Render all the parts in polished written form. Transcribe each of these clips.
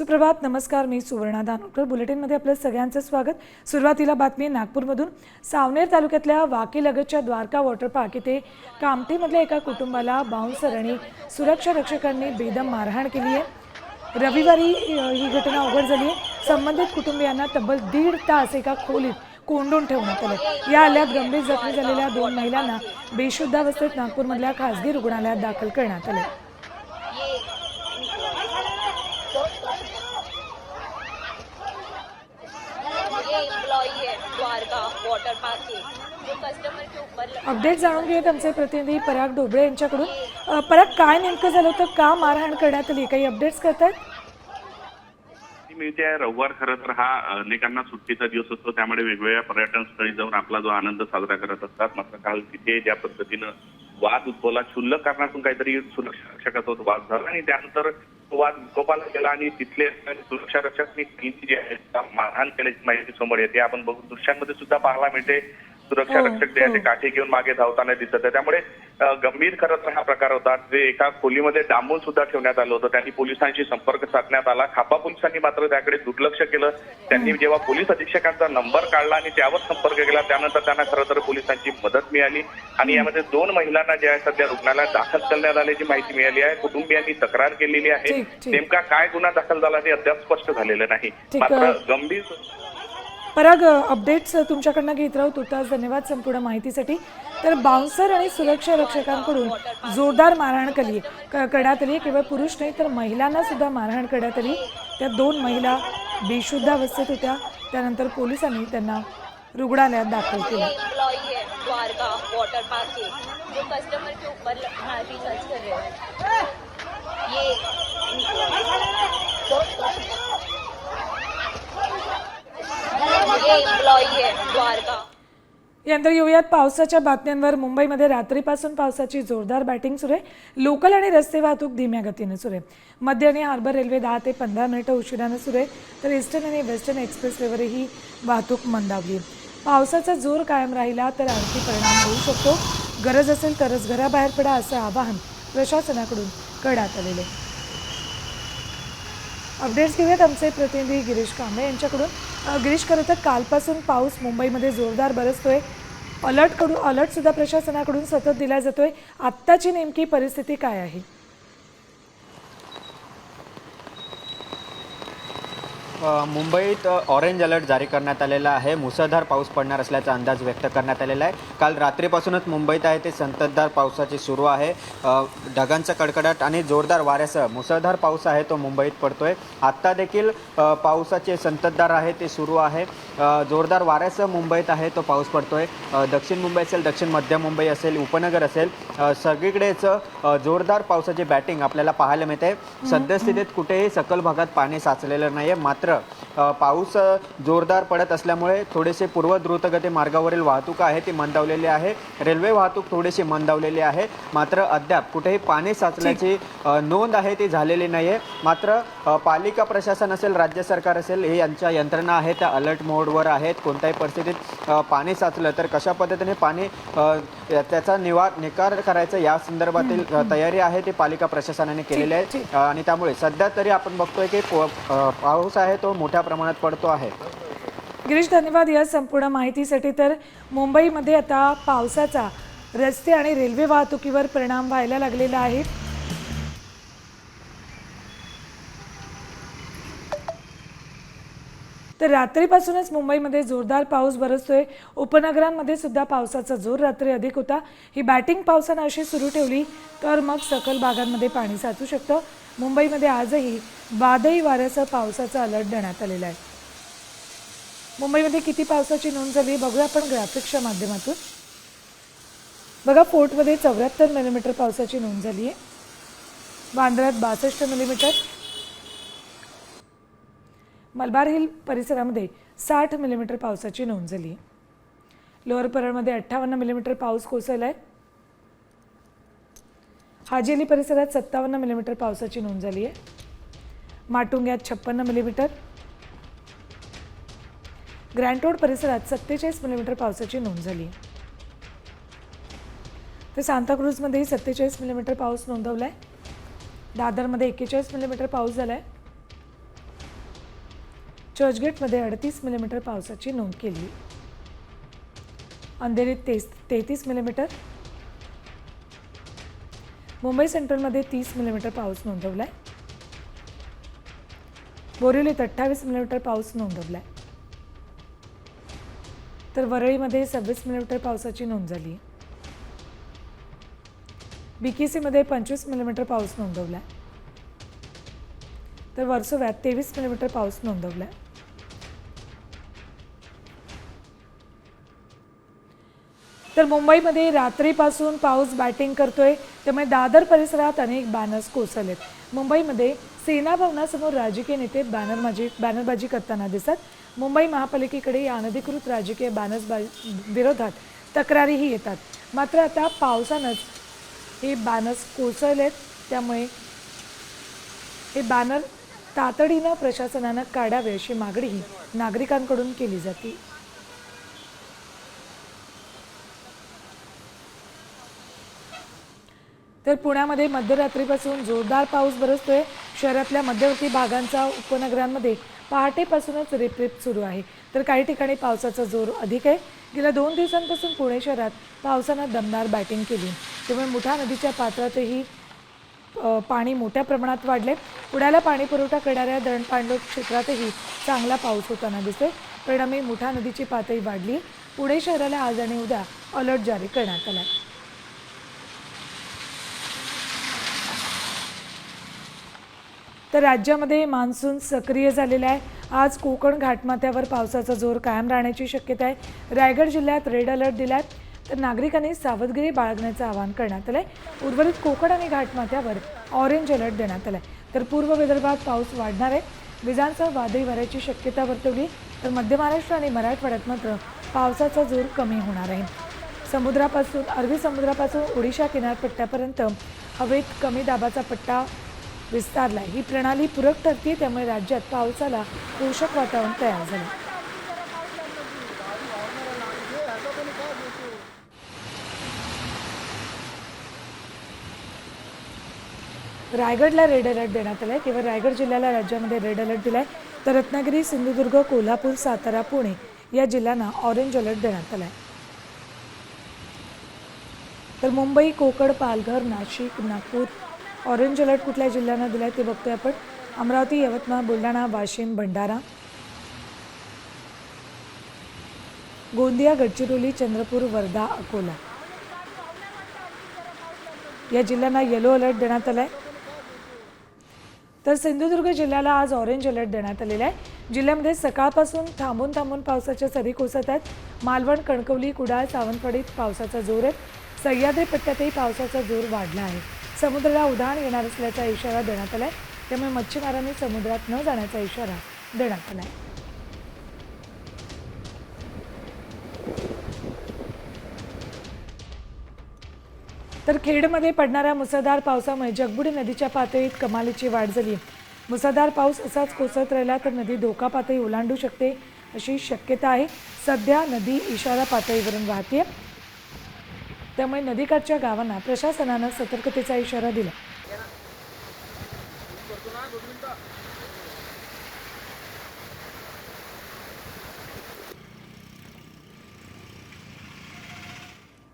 सुप्रभात, नमस्कार. मी सुवर्णा धानोरकर. बुलेटिनमध्ये आपलं सगळ्यांचं स्वागत. सुरुवातीला बातमी नागपूरमधून. सावनेर तालुक्यातल्या वाकीलगतच्या द्वारका वॉटर पार्क इथे कामठीमधल्या एका कुटुंबाला बाउन्सर आणि सुरक्षा रक्षकांनी बेदम मारहाण केली आहे। रविवारी ही घटना उघड झाली आहे। संबंधित कुटुंबियांना तब्बल 1.5 तास एका खोलीत कोंडून ठेवण्यात आले। या हल्ल्यात गंभीर जखमी झालेल्या 2 महिलांना बेशुद्धावस्थेत नागपूरमधल्या खासगी रुग्णालयात दाखल करण्यात आले। अपडेट जाणून घेऊयात आमचे प्रतिनिधी पराग ढोबळे यांच्याकडून। पराग, काय नेमकं झालं होतं, का मारहाण करण्यात आली, काही अपडेट्स करतायत? मिळते आहे रविवार खरं तर हा अनेकांना सुट्टीचा दिवस असतो, त्यामुळे वेगवेगळ्या पर्यटन स्थळी जाऊन आपला जो आनंद साजरा करत असतात। मात्र काल तिथे ज्या पद्धतीनं वाद उद्भवला, क्षुल्लक कारणातून काहीतरी सुरक्षा रक्षकाचा वाद झाला आणि त्यानंतर वाद विकोपाला गेला आणि तिथले सुरक्षा रक्षक जे आहेत मारहाण केल्याची माहिती समोर येते। आपण बघू दृश्यांमध्ये सुद्धा पाहायला मिळते सुरक्षा रक्षक जे आहे ते काठी घेऊन मागे धावताना दिसत आहे। त्यामुळे गंभीर खरं तर हा प्रकार होता। जे एका खोलीमध्ये डांबून सुद्धा ठेवण्यात आलं होतं। त्यांनी पोलिसांशी संपर्क साधण्यात आला। खापा पोलिसांनी मात्र त्याकडे दुर्लक्ष केलं। त्यांनी जेव्हा पोलीस अधीक्षकांचा नंबर काढला आणि त्यावर संपर्क केला, त्यानंतर त्यांना खरं तर पोलिसांची मदत मिळाली आणि यामध्ये 2 महिलांना जे आहे सध्या रुग्णालयात दाखल करण्यात आल्याची माहिती मिळाली आहे। कुटुंबियांनी तक्रार केलेली आहे। नेमका काय गुन्हा दाखल झाला ते अद्याप स्पष्ट झालेलं नाही। मात्र गंभीर पराग, अपडेट्स तुमच्याकडनं घेत राहू। तुर्तास धन्यवाद संपूर्ण माहितीसाठी। तर बाउन्सर आणि सुरक्षा रक्षकांकडून जोरदार मारहाण करण्यात आली। केवळ पुरुष नाही तर महिलांना सुद्धा मारहाण करण्यात आली। त्या 2 महिला बेशुद्ध अवस्थेत होत्या। त्यानंतर पोलिसांनी त्यांना रुग्णालयात दाखल केलं। यानंतर येऊयात पावसाच्या बातम्यांवर। मुंबईमध्ये रात्रीपासून पावसाची जोरदार बॅटिंग सुरू आहे। लोकल आणि रस्ते वाहतूक धीम्या गतीने सुरू आहे। मध्य आणि हार्बर रेल्वे 10 ते 15 मिनिटं उशिराने सुरू आहे, तर ईस्टर्न आणि वेस्टर्न एक्सप्रेसवेवरही वाहतूक मंदावली आहे। पावसाचा जोर कायम राहिला तर आणखी परिणाम होऊ शकतो। गरज असेल तरच घराबाहेर पडा, असं आवाहन प्रशासनाकडून करण्यात आलेले आहे। अपडेट्स घेऊयात आमचे प्रतिनिधी गिरीश कांबळे यांच्याकडून। गिरीश, खरं तर कालपासून पाऊस मुंबईमध्ये जोरदार बरसतोय। अलर्ट सुद्धा प्रशासनाकडून सतत दिला जातोय। आत्ताची नेमकी परिस्थिती काय आहे? मुंबईत ऑरेंज अलर्ट जारी करण्यात आलेला आहे। मुसळधार पाऊस पडणार असल्याचा अंदाज व्यक्त करण्यात आलेला आहे। काल रात्रीपासूनच मुंबईत आहे ते संततधार पावसाची सुरू आहे। ढगांचा कडकडाट आणि जोरदार वाऱ्यासह मुसळधार पाऊस आहे तो मुंबईत पडतोय। आत्ता देखील पावसाचे संततधार आहे ते सुरू आहे। जोरदार वाऱ्यासह मुंबईत आहे तो पाऊस पडतोय। दक्षिण मुंबई असेल, दक्षिण मध्य मुंबई असेल, उपनगर असेल, सगळीकडेच जोरदार पावसाची बॅटिंग आपल्याला पाहायला मिळते। सद्यस्थितीत कुठेही सखल भागात पाणी साचलेलं नाही आहे। मात्र पाऊस जोरदार पडत असल्यामुळे थोडेसे पूर्व द्रुतगती मार्गावरील वाहतूक आहे ती मंदावलेली आहे। रेल्वे वाहतूक थोडीशी मंदावलेली आहे। मात्र अद्याप कुठेही पाणी साचल्याची नोंद आहे ती झालेली नाही आहे। मात्र पालिका प्रशासन असेल, राज्य सरकार असेल, हे यांच्या यंत्रणा आहेत त्या अलर्ट मोडवर आहेत। कोणत्याही परिस्थितीत पाणी साचलं तर कशा पद्धतीने पाणी त्याचा निकार करायचं या संदर्भातील तयारी आहे ती पालिका प्रशासनाने केलेली आहे। आणि त्यामुळे सध्या तरी आपण बघतोय की पाऊस आहे तो मोठ्या प्रमाणात पडतो आहे। गिरीश, धन्यवाद या संपूर्ण माहितीसाठी। तर मुंबईमध्ये आता पावसाचा रस्ते आणि रेल्वे वाहतुकीवर परिणाम व्हायला लागलेला आहे। तर रात्रीपासूनच मुंबईमध्ये जोरदार पाऊस बरसतोय। उपनगरांमध्ये सुद्धा पावसाचा जोर रात्री अधिक होता। ही बॅटिंग पावसानं अशी सुरू ठेवली तर मग सखल भागांमध्ये पाणी साचू शकतं। मुंबईमध्ये आजही वादळी वाऱ्यासह पावसाचा अलर्ट देण्यात आलेला आहे। मुंबईमध्ये किती पावसाची नोंद झाली बघूया आपण ग्राफिक्सच्या माध्यमातून। बघा, फोर्टमध्ये 74 मिलीमीटर पावसाची नोंद झाली आहे। बांद्र्यात 62 मिलीमीटर, मलबार हिल परिसरामध्ये 60 मिलीमीटर पावसाची नोंद झाली आहे। लोअर परळमध्ये 58 मिलीमीटर पाऊस कोसळला आहे। हाजी अली परिसरात 57 मिलीमीटर पावसाची नोंद झाली आहे। माटुंग्यात 56 मिलीमीटर, ग्रँड रोड परिसरात 47 मिलीमीटर पावसाची नोंद झाली आहे। तर सांताक्रूजमध्येही 47 मिलीमीटर पाऊस नोंदवला आहे। दादरमध्ये 41 मिलीमीटर पाऊस झाला आहे। चर्चगेटमध्ये 38 मिलीमीटर पावसाची नोंद केली. अंधेरीत 33 मिलीमीटर, मुंबई सेंट्रलमध्ये 30 मिलीमीटर पाऊस नोंदवलाय. बोरिवलीत 28 मिलीमीटर पाऊस नोंदवलाय. तर वरळीमध्ये 26 मिलीमीटर पावसाची नोंद झाली. BKC मध्ये 25 मिलीमीटर पाऊस नोंदवलाय. तर वर्सोव्यात 23 मिलीमीटर पाऊस नोंदवलाय. तर मुंबईमध्ये रात्रीपासून पाऊस बॅटिंग करतोय, त्यामुळे दादर परिसरात अनेक बॅनर्स कोसळलेत. मुंबईमध्ये सेना भवनासमोर राजकीय नेते बॅनरबाजी करताना दिसत. मुंबई महापालिकेकडे या अनधिकृत राजकीय बॅनर्स विरोधात तक्रारीही येतात. मात्र आता पावसानंच हे बॅनर्स कोसळलेत, त्यामुळे हे बॅनर तातडीनं प्रशासनानं काढावे अशी मागणीही नागरिकांकडून केली जाते. तर पुण्यामध्ये मध्यरात्रीपासून जोरदार पाऊस बरसतोय. शहरातल्या मध्यवर्ती भागांच्या उपनगरांमध्ये पहाटेपासूनच रिपरिप सुरू आहे. तर काही ठिकाणी पावसाचा जोर अधिक आहे. गेल्या 2 दिवसांपासून पुणे शहरात पावसानं दमदार बॅटिंग केली, त्यामुळे मुठा नदीच्या पात्रातही पाणी मोठ्या प्रमाणात वाढले. पुण्याला पाणी पुरवठा करणाऱ्या धरणपांडव क्षेत्रातही चांगला पाऊस होताना दिसतोय. परिणामी मुठा नदीची पातळी वाढली. पुणे शहराला आज आणि उद्या अलर्ट जारी करण्यात आला. तर राज्यामध्ये मान्सून सक्रिय झालेला आहे. आज कोकण घाटमाथ्यावर पावसाचा जोर कायम राहण्याची शक्यता आहे. रायगड जिल्ह्यात रेड अलर्ट दिला आहे, तर नागरिकांनी सावधगिरी बाळगण्याचं आवाहन करण्यात आलं आहे. उर्वरित कोकण आणि घाटमाथ्यावर ऑरेंज अलर्ट देण्यात आला आहे. तर पूर्व विदर्भात पाऊस वाढणार आहे. विजांसह वादळी वाऱ्याची शक्यता वर्तवली. तर मध्य महाराष्ट्र आणि मराठवाड्यात मात्र पावसाचा जोर कमी होणार आहे. अरबी समुद्रापासून ओडिशा किनारपट्ट्यापर्यंत हवेत कमी दाबाचा पट्टा विस्तारला. ही प्रणाली पूरक ठरते, त्यामुळे राज्यात पावसाला पोषक वातावरण तयार झालं. रायगडला रेड अलर्ट देण्यात आलाय. केवळ रायगड जिल्ह्याला राज्यामध्ये रेड अलर्ट दिलाय. तर रत्नागिरी, सिंधुदुर्ग, कोल्हापूर, सातारा, पुणे या जिल्ह्यांना ऑरेंज अलर्ट देण्यात आलाय. तर मुंबई, कोकण, पालघर, नाशिक, नागपूर ऑरेंज अलर्ट कुठल्या जिल्ह्यांना दिलाय ते बघतोय आपण. अमरावती, यवतमाळ, बुलढाणा, वाशिम, भंडारा, गोंदिया, गडचिरोली, चंद्रपूर, वर्धा, अकोला या जिल्ह्यांना येलो अलर्ट देण्यात आलाय. तर सिंधुदुर्ग जिल्ह्याला आज ऑरेंज अलर्ट देण्यात आलेला आहे. जिल्ह्यामध्ये सकाळपासून थांबून थांबून पावसाच्या सरी कोसळत आहेत. मालवण, कणकवली, कुडाळ, सावंतवाडीत पावसाचा जोर आहे. सह्याद्री पट्ट्यातही पावसाचा जोर वाढला आहे. समुद्राला उधाण येणार असल्याचा इशारा देण्यात आलाय, त्यामुळे मच्छीमारांनी समुद्रात न जाण्याचा इशारा देण्यात आलाय. तर खेडमध्ये पडणाऱ्या मुसळधार पावसामुळे जगबुडी नदीच्या पातळीत कमालीची वाढ झाली. मुसळधार पाऊस असाच कोसळत राहिला तर नदी धोका पातळी ओलांडू शकते अशी शक्यता आहे. सध्या नदी इशारा पातळीवरून वाहते, त्यामुळे नदीकाठच्या गावांना प्रशासनानं सतर्कतेचा इशारा दिला.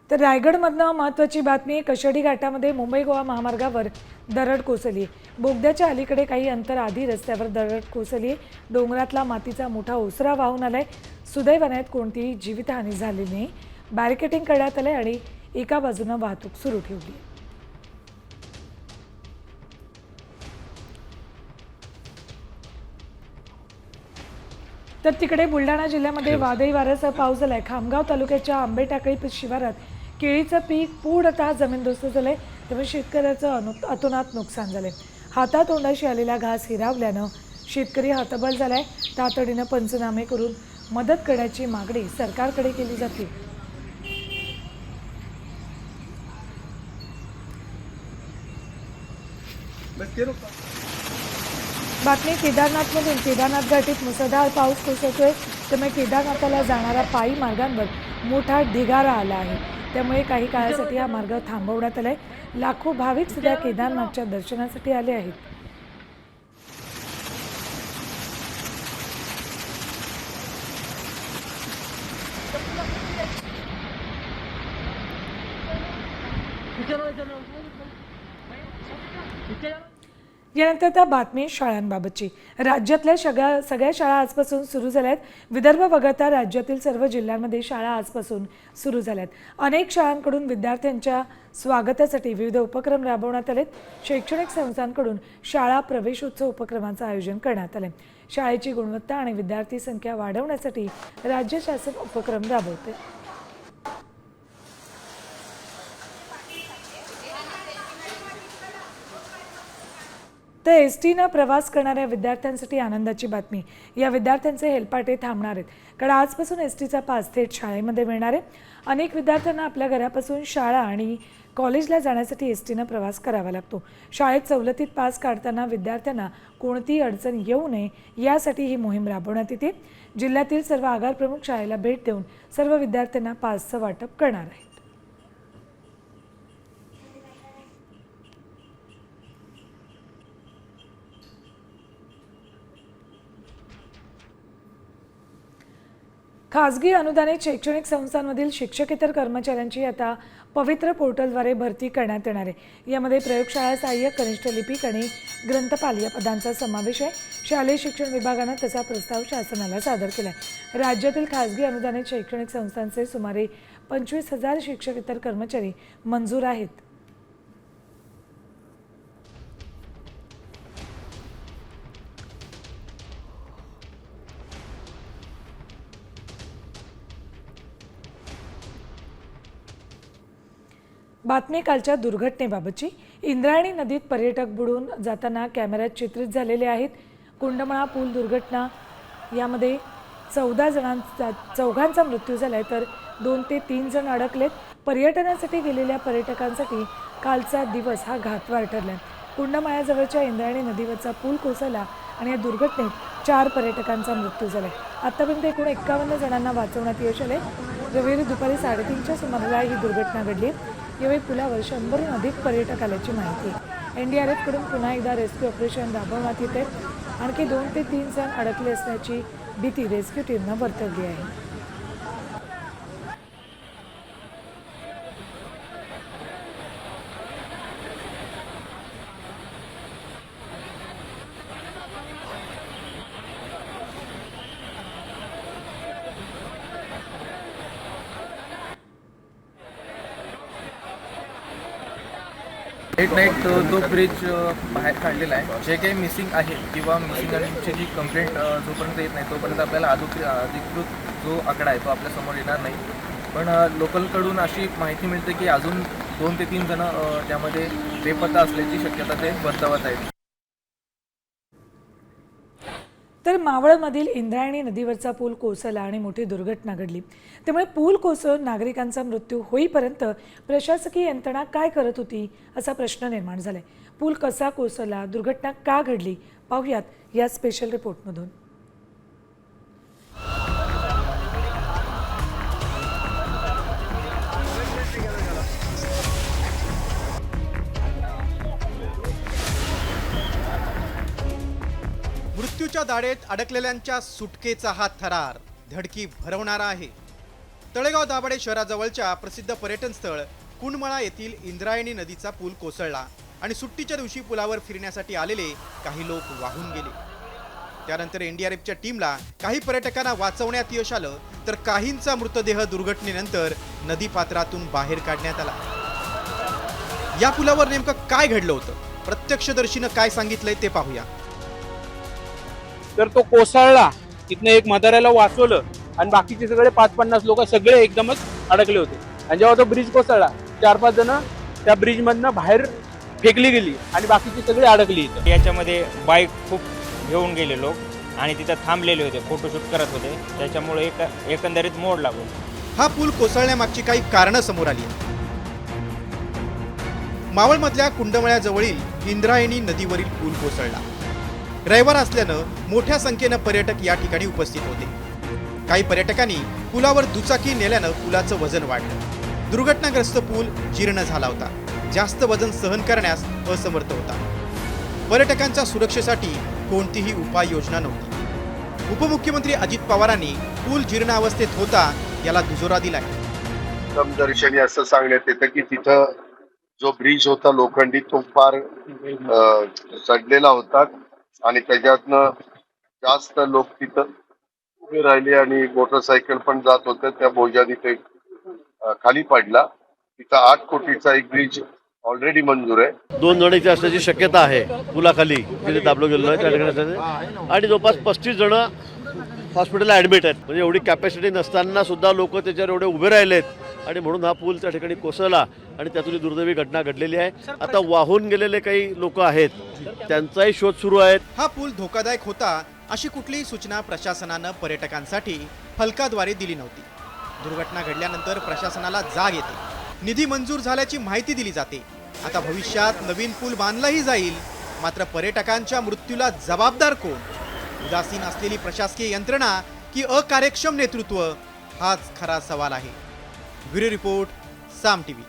तर रायगडमधनं महत्त्वाची बातमी. कशेडी घाटामध्ये मुंबई गोवा महामार्गावर दरड कोसळली. बोगद्याच्या अलीकडे काही अंतर आधी रस्त्यावर दरड कोसळली. डोंगरातला मातीचा मोठा ओसरा वाहून आलाय. सुदैवाने कोणतीही जीवितहानी झालेली नाही. बॅरिकेडिंग करण्यात आलंय आणि एका बाजूनं वाहतूक सुरू ठेवली. तर तिकडे बुलढाणा जिल्ह्यामध्ये वादळी वाऱ्याचा पाऊस झालाय. खामगाव तालुक्याच्या आंबेटाकळी शिवारात केळीचं पीक पूर्णतः जमीनदोस्त झालंय, त्यामुळे शेतकऱ्याचं अतोनात नुकसान झालंय. हातातोंडाशी आलेला घास हिरावल्यानं शेतकरी हतबल झालाय. तातडीनं पंचनामे करून मदत करण्याची मागणी सरकारकडे केली जाते. बातमी केदारनाथमधून. केदारनाथ घाटीत मुसळधार पाऊस कोसळतोय, त्यामुळे केदारनाथाला जाणारा पायी मार्गांवर मोठा ढिगारा आला आहे. त्यामुळे काही काळासाठी हा मार्ग थांबवण्यात आलाय. लाखो भाविक सध्या केदारनाथच्या दर्शनासाठी आले आहेत. यानंतर त्या बातमी शाळांबाबतची. राज्यातल्या सगळ्या शाळा आजपासून सुरू झाल्या आहेत. विदर्भ वगळता राज्यातील सर्व जिल्ह्यांमध्ये शाळा आजपासून सुरू झाल्यात. अनेक शाळांकडून विद्यार्थ्यांच्या स्वागतासाठी विविध उपक्रम राबवण्यात आलेत. शैक्षणिक संस्थांकडून शाळा प्रवेशोत्सव उपक्रमांचं आयोजन करण्यात आले. शाळेची गुणवत्ता आणि विद्यार्थी संख्या वाढवण्यासाठी राज्य शासन उपक्रम राबवते. तर एसटीनं प्रवास करणाऱ्या विद्यार्थ्यांसाठी आनंदाची बातमी. या विद्यार्थ्यांचे हेलपाटे थांबणार आहेत, कारण आजपासून एसटीचा पास थेट शाळेमध्ये मिळणार आहे. अनेक विद्यार्थ्यांना आपल्या घरापासून शाळा आणि कॉलेजला जाण्यासाठी एसटीनं प्रवास करावा लागतो. शाळेत सवलतीत पास काढताना विद्यार्थ्यांना कोणतीही अडचण येऊ नये यासाठी ही मोहीम राबवण्यात येते. जिल्ह्यातील सर्व आगार प्रमुख शाळेला भेट देऊन सर्व विद्यार्थ्यांना पासचं वाटप करणार आहेत. खासगी अनुदानित शैक्षणिक संस्थांमधील शिक्षकेतर कर्मचाऱ्यांची आता पवित्र पोर्टलद्वारे भरती करण्यात येणार आहे. यामध्ये प्रयोगशाळा सहाय्यक, कनिष्ठ लिपिक आणि ग्रंथपाल या पदांचा समावेश आहे. शालेय शिक्षण विभागानं त्याचा प्रस्ताव शासनाला सादर केला आहे. राज्यातील खासगी अनुदानित शैक्षणिक संस्थांचे सुमारे 25,000 शिक्षकेतर कर्मचारी मंजूर आहेत. बातमी कालच्या दुर्घटनेबाबतची. इंद्रायणी नदीत पर्यटक बुडून जाताना कॅमेऱ्यात चित्रित झालेले आहेत. कुंडमळा पूल दुर्घटना यामध्ये चौघांचा मृत्यू झालाय, तर 2 ते 3 जण अडकलेत. पर्यटनासाठी गेलेल्या पर्यटकांसाठी कालचा दिवस हा घातवार ठरलाय. कुंडमळ्याजवळच्या इंद्रायणी नदीवरचा पूल कोसळला आणि या दुर्घटनेत 4 पर्यटकांचा मृत्यू झालाय. आतापर्यंत एकूण 51 जणांना वाचवण्यात यश आले. रविवारी दुपारी 3:30च्या सुमाराला ही दुर्घटना घडली. यावेळी पुलावर 100हून अधिक पर्यटक आल्याची माहिती. NDRFकडून पुन्हा एकदा रेस्क्यू ऑपरेशन राबवण्यात येते. आणखी 2 ते 3 जण अडकले असल्याची भीती रेस्क्यू टीमनं वर्तवली आहे. लेट नाईट तो ब्रिज बाहेर काढलेला आहे. जे काही मिसिंग आहे किंवा मिसिंगची जी कंप्लेंट जोपर्यंत येत नाही तोपर्यंत आपल्याला अधिकृत जो आकडा आहे तो आपल्या समोर येणार नाही. पण लोकलकडून अशी माहिती मिळते की अजून 2 ते 3 जण त्यामध्ये बेपत्ता असल्याची शक्यता ते वर्तवत आहेत. तर मावळमधील इंद्रायणी नदीवरचा पूल कोसळला आणि मोठी दुर्घटना घडली. त्यामुळे पूल कोसळून नागरिकांचा मृत्यू होईपर्यंत प्रशासकीय यंत्रणा काय करत होती असा प्रश्न निर्माण झालाय. पूल कसा कोसळला, दुर्घटना का घडली, पाहूयात या स्पेशल रिपोर्टमधून. मृत्यूच्या दाढेत अडकलेल्यांच्या सुटकेचा हा थरार धडकी भरवणारा आहे. तळेगाव दाभाडे शहराजवळच्या प्रसिद्ध पर्यटन स्थळ कुंडमळा येथील इंद्रायणी नदीचा पूल कोसळला आणि सुट्टीच्या दिवशी पुलावर फिरण्यासाठी आलेले काही लोक वाहून गेले. त्यानंतर NDRFच्या टीमला काही पर्यटकांना वाचवण्यात यश आलं, तर काहींचा मृतदेह दुर्घटनेनंतर नदीपात्रातून बाहेर काढण्यात आला. या पुलावर नेमकं काय घडलं होतं, प्रत्यक्षदर्शीनं काय सांगितलंय ते पाहूया. तर तो कोसळला, तिथनं एक म्हाताऱ्याला वाचवलं आणि बाकीचे सगळे 5-50 लोक सगळे एकदमच अडकले होते. आणि जेव्हा तो ब्रिज कोसळला 4-5 जण त्या ब्रिज मधनं बाहेर फेकली गेली आणि बाकीची सगळी अडकली इथं. याच्यामध्ये बाईक खूप घेऊन गेले लोक आणि तिथं थांबलेले होते, फोटोशूट करत होते. त्याच्यामुळे एकंदरीत मोड लागलो. हा पूल कोसळण्यामागची काही कारणं समोर आली आहेत. मावळमधल्या कुंडमळ्याजवळील इंद्रायणी नदीवरील पूल कोसळला. रविवार असल्यानं मोठ्या संख्येनं पर्यटक या ठिकाणी उपस्थित होते. काही पर्यटकांनी पुलावर दुचाकी नेल्यानं पुलाचं वजन वाढलं. दुर्घटनाग्रस्त पूल जीर्ण झाला होता. जास्त वजन सहन करण्यास असमर्थ होता. पर्यटकांच्या सुरक्षेसाठी कोणतीही उपाययोजना नव्हती. उपमुख्यमंत्री अजित पवारांनी पूल जीर्ण अवस्थेत होता याला दुजोरा दिलाय. दर्शनी असं सांगण्यात येतं की तिथं जो ब्रिज होता लोखंडी तो फार सडलेला होता आणि त्याच्यातनं जास्त लोक तिथं उभे राहिले आणि मोटरसायकल पण जात होते त्या बोजाने ते खाली पडला. तिथं 8 कोटीचा एक ब्रिज ऑलरेडी मंजूर आहे. 2 जणांची असण्याची शक्यता आहे. पुलाखाली जिथे दाबलो गेलेलो आहे त्या ठिकाणी आणि जवळपास 35 जण हॉस्पिटलला ॲडमिट आहेत. म्हणजे एवढी कॅपॅसिटी नसताना सुद्धा लोक त्याच्यावर एवढे उभे राहिलेत आणि म्हणून हा पूल त्या ठिकाणी कोसळला आणि त्यातून ही दुर्दैवी घटना घडलेली आहे. आता वाहून गेलेले काही लोक आहेत त्यांचाही शोध सुरू आहे. हा पूल धोकादायक होता अशी कुठलीही सूचना प्रशासनानं पर्यटकांसाठी फलकाद्वारे दिली नव्हती. दुर्घटना घडल्यानंतर प्रशासनाला जाग येते, निधी मंजूर झाल्याची माहिती दिली जाते. आता भविष्यात नवीन पूल बांधलाही जाईल, मात्र पर्यटकांच्या मृत्यूला जबाबदार कोण? उदासीन असलेली प्रशासकीय यंत्रणा की अकार्यक्षम नेतृत्व हाच खरा सवाल आहे. ब्युरो रिपोर्ट, साम टीव्ही.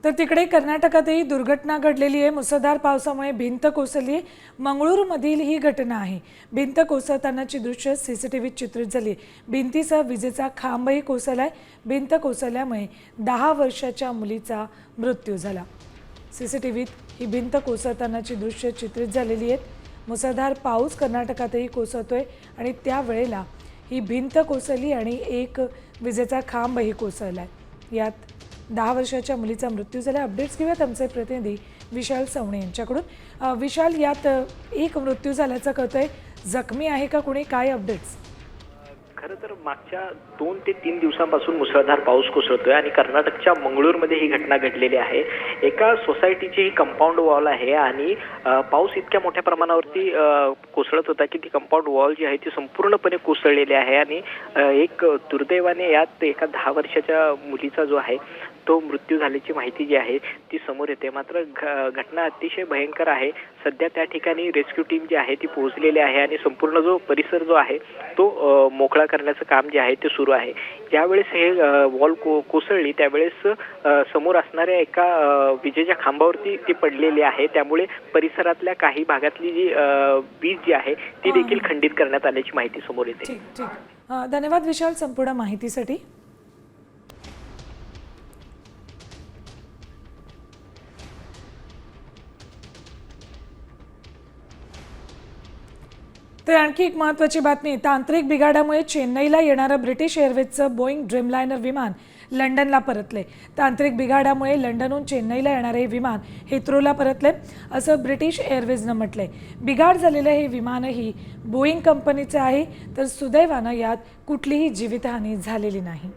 तर तिकडे कर्नाटकातही दुर्घटना घडलेली आहे. मुसळधार पावसामुळे भिंत कोसळली. मंगळूरमधील ही घटना आहे. भिंत कोसळतानाची दृश्य CCTVत चित्रित झाली. भिंतीसह विजेचा खांबही कोसळलाय. भिंत कोसळल्यामुळे 10 वर्षाच्या मुलीचा मृत्यू झाला. CCTVत ही भिंत कोसळतानाची दृश्य चित्रित झालेली आहेत. मुसळधार पाऊस कर्नाटकातही कोसळतोय आणि त्यावेळेला ही भिंत कोसळली आणि एक विजेचा खांबही कोसळलाय. यात 10 वर्षाच्या मुलीचा मृत्यू झाला. अपडेट्स घेऊयात आमचे प्रतिनिधी विशाल सवणे यांच्याकडून. विशाल, यात एक मृत्यू झाल्याचं कळतंय. जखमी आहे का कोणी? काय अपडेट्स? खरं तर मागच्या 2 ते 3 दिवसांपासून मुसळधार पाऊस कोसळतोय आणि कर्नाटकच्या मंगळूरमध्ये ही घटना घडलेली आहे. एका सोसायटीची ही कंपाऊंड वॉल आहे आणि पाऊस इतक्या मोठ्या प्रमाणावरती कोसळत होता की ती कंपाऊंड वॉल जी आहे ती संपूर्णपणे कोसळलेली आहे आणि एक दुर्दैवाने यात एका 10 वर्षाच्या मुलीचा जो आहे तो मृत्यू झाल्याची माहिती जी आहे ती समोर येते. मात्र घटना अतिशय भयंकर आहे. सध्या त्या ठिकाणी रेस्क्यू टीम जी आहे ती पोहोचलेली आहे आणि संपूर्ण जो परिसर जो आहे तो मोकळा करण्याचं काम जे आहे ते सुरू आहे. ज्यावेळेस हे वॉल कोसळली त्यावेळेस समोर असणाऱ्या एका विजेच्या खांबावरती ती पडलेली आहे. त्यामुळे परिसरातल्या काही भागातली जी वीज जी आहे ती देखील खंडित करण्यात आल्याची माहिती समोर येते. ठीक. धन्यवाद विशाल संपूर्ण माहितीसाठी. तर आणखी एक महत्त्वाची बातमी. तांत्रिक बिघाडामुळे चेन्नईला येणारं ब्रिटिश एअरवेजचं बोईंग ड्रीमलायनर विमान लंडनला परतले. तांत्रिक बिघाडामुळे लंडनहून चेन्नईला येणारे हे विमान हिथ्रोला परतले असं ब्रिटिश एअरवेजनं म्हटलंय. बिघाड झालेलं हे विमानही बोईंग कंपनीचं आहे. तर सुदैवानं यात कुठलीही जीवितहानी झालेली नाही.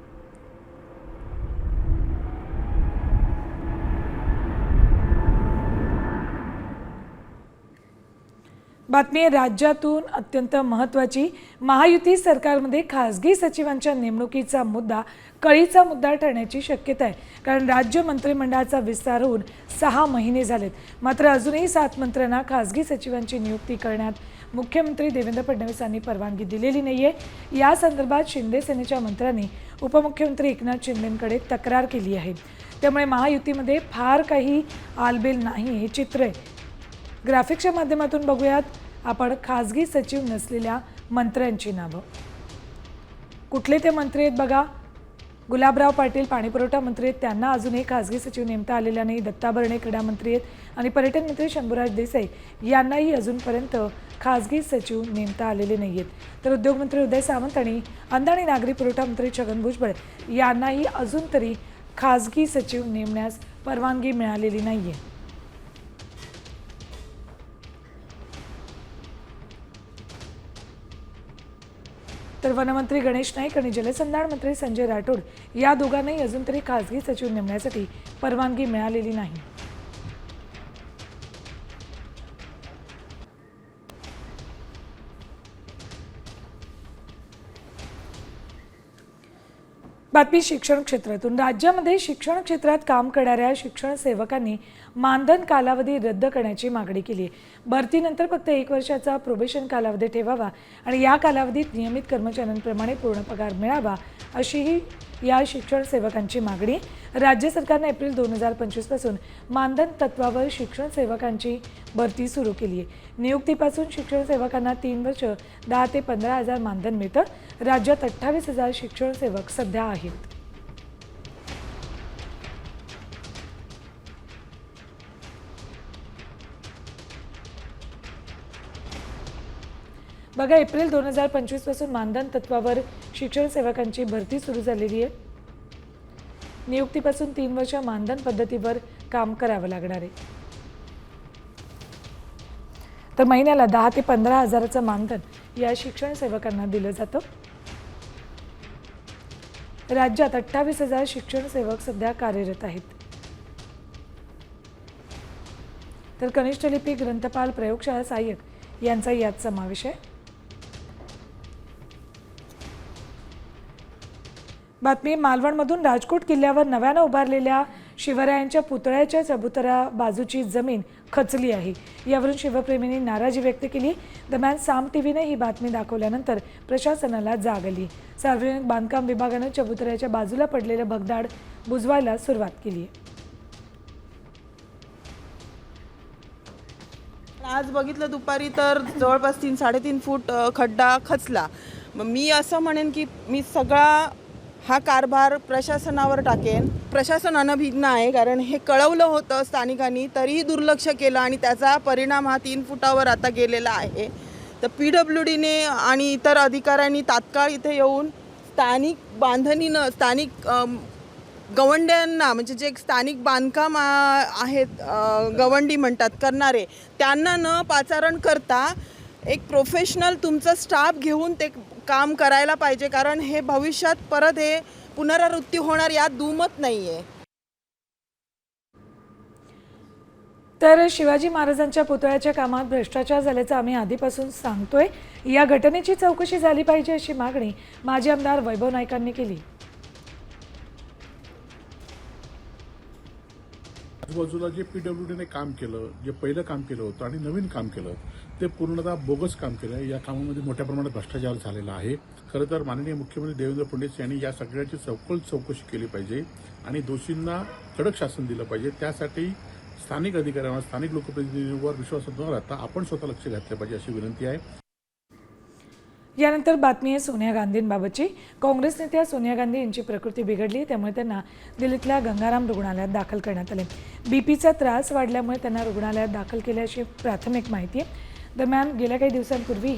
बातमी राज्यातून अत्यंत महत्त्वाची. महायुती सरकारमध्ये खासगी सचिवांच्या नेमणुकीचा मुद्दा कळीचा मुद्दा ठरण्याची शक्यता आहे. कारण राज्य मंत्रिमंडळाचा विस्तार होऊन 6 महिने झालेत. मात्र अजूनही 7 मंत्र्यांना खासगी सचिवांची नियुक्ती करण्यात मुख्यमंत्री देवेंद्र फडणवीस यांनी परवानगी दिलेली नाही आहे. या संदर्भात शिंदे सेनेच्या मंत्र्यांनी उपमुख्यमंत्री एकनाथ शिंदेंकडे तक्रार केली आहे. त्यामुळे महायुतीमध्ये फार काही आलबेल नाही हे चित्र आहे. ग्राफिक्सच्या माध्यमातून बघूयात आपण खासगी सचिव नसलेल्या मंत्र्यांची नावं. कुठले ते मंत्री आहेत बघा. गुलाबराव पाटील पाणीपुरवठा मंत्री आहेत, त्यांना अजूनही खासगी सचिव नेमता आलेला नाही. दत्ता भरणे क्रीडा मंत्री आहेत आणि पर्यटन मंत्री शंभूराज देसाई यांनाही अजूनपर्यंत खासगी सचिव नेमता आलेले नाही आहेत. तर उद्योगमंत्री उदय सामंत आणि अन्न आणि नागरी पुरवठा मंत्री छगन भुजबळ यांनाही अजून तरी खासगी सचिव नेमण्यास परवानगी मिळालेली नाही आहे. तर वनमंत्री गणेश नाईक आणि जलसंधारण मंत्री संजय राठोड या दोघांनाही अजून तरी खासगी सचिव नेमण्यासाठी परवानगी मिळालेली नाही. बातमी शिक्षण क्षेत्रातून. राज्यामध्ये शिक्षण क्षेत्रात काम करणाऱ्या शिक्षण सेवकांनी मानधन कालावधी रद्द करण्याची मागणी केली आहे. भरतीनंतर फक्त 1 वर्षाचा प्रोबेशन कालावधी ठेवावा आणि या कालावधीत नियमित कर्मचाऱ्यांप्रमाणे पूर्ण पगार मिळावा अशीही या शिक्षण सेवकांची मागणी. राज्य सरकारने एप्रिल 2025 पासून मानधन तत्वावर शिक्षण सेवकांची भरती सुरू केली आहे. नियुक्तीपासून शिक्षण सेवकांना 3 वर्ष 10 ते 15,000 मानधन मिळतं. राज्यात 28,000 शिक्षण सेवक सध्या आहेत. बघा, एप्रिल 2025 पासून मानधन तत्वावर शिक्षण सेवकांची भरती सुरू झालेली आहे. नियुक्तीपासून 3 वर्ष मानधन पद्धतीवर काम करावं लागणार आहे. तर महिन्याला 10 ते 15,000चं मानधन या शिक्षण सेवकांना दिलं जातं. राज्यात 28,000 शिक्षण सेवक सध्या कार्यरत आहेत. तर कनिष्ठ लिपिक, ग्रंथपाल, प्रयोगशाळा सहाय्यक यांचा यात समावेश आहे. बातमी मालवणमधून. राजकोट किल्ल्यावर नव्यानं उभारलेल्या शिवरायांच्या पुतळ्याच्या चबुतरा बाजूची जमीन खचली आहे. यावरून शिवप्रेमींनी नाराजी व्यक्त केली. दरम्यान साम टीव्हीने ही बातमी दाखवल्यानंतर प्रशासनाला जाग आली. सार्वजनिक बांधकाम विभागानं चबुतऱ्याच्या बाजूला पडलेलं भगदाड बुजवायला सुरुवात केली आहे. आज बघितलं दुपारी तर जवळपास 3-3.5 फूट खड्डा खचला. मग मी असं म्हणेन की मी सगळा हा कारभार प्रशासनावर टाकेन. प्रशासन अनभिज्ञ आहे, कारण हे कळवलं होतं स्थानिकांनी, तरीही दुर्लक्ष केलं आणि त्याचा परिणाम हा 3 फुटावर आता गेलेला आहे. तर PWDने आणि इतर अधिकाऱ्यांनी तात्काळ इथे येऊन स्थानिक बांधणीनं, स्थानिक गवंड्यांना, म्हणजे जे स्थानिक बांधकाम आहेत, गवंडी म्हणतात करणारे, त्यांना न पाचारण करता एक प्रोफेशनल तुमचा स्टाफ घेऊन ते काम करायला पाहिजे, कारण हे भविष्यात परत हे पुनरावृत्ती होणार यात दुमत नाही आहे. तर शिवाजी महाराजांच्या पुतळ्याच्या कामात भ्रष्टाचार झाल्याचं आम्ही आधीपासून सांगतोय. या घटनेची चौकशी झाली पाहिजे अशी मागणी माजी आमदार वैभव नाईकांनी केली. आजूबाजूला जे PWDने काम केलं, जे पहिलं काम केलं होतं आणि नवीन काम केलं, ते पूर्णतः बोगस काम केलं. या कामामध्ये मोठ्या प्रमाणात भ्रष्टाचार झालेला आहे. खरं तर माननीय मुख्यमंत्री देवेंद्र फडणवीस यांनी या सगळ्याची सखोल चौकशी केली पाहिजे आणि दोषींना कडक शासन दिलं पाहिजे. त्यासाठी स्थानिक अधिकाऱ्यांवर, स्थानिक लोकप्रतिनिधींवर विश्वास न राहता आपण स्वतः लक्ष घातलं पाहिजे अशी विनंती आहे. यानंतर बातमी आहे सोनिया गांधींबाबतची. काँग्रेस नेत्या सोनिया गांधी यांची प्रकृती बिघडली, त्यामुळे त्यांना दिल्लीतल्या गंगाराम रुग्णालयात दाखल करण्यात आले. बीपीचा त्रास वाढल्यामुळे त्यांना रुग्णालयात दाखल केल्याची प्राथमिक माहिती आहे. दरम्यान गेल्या काही दिवसांपूर्वी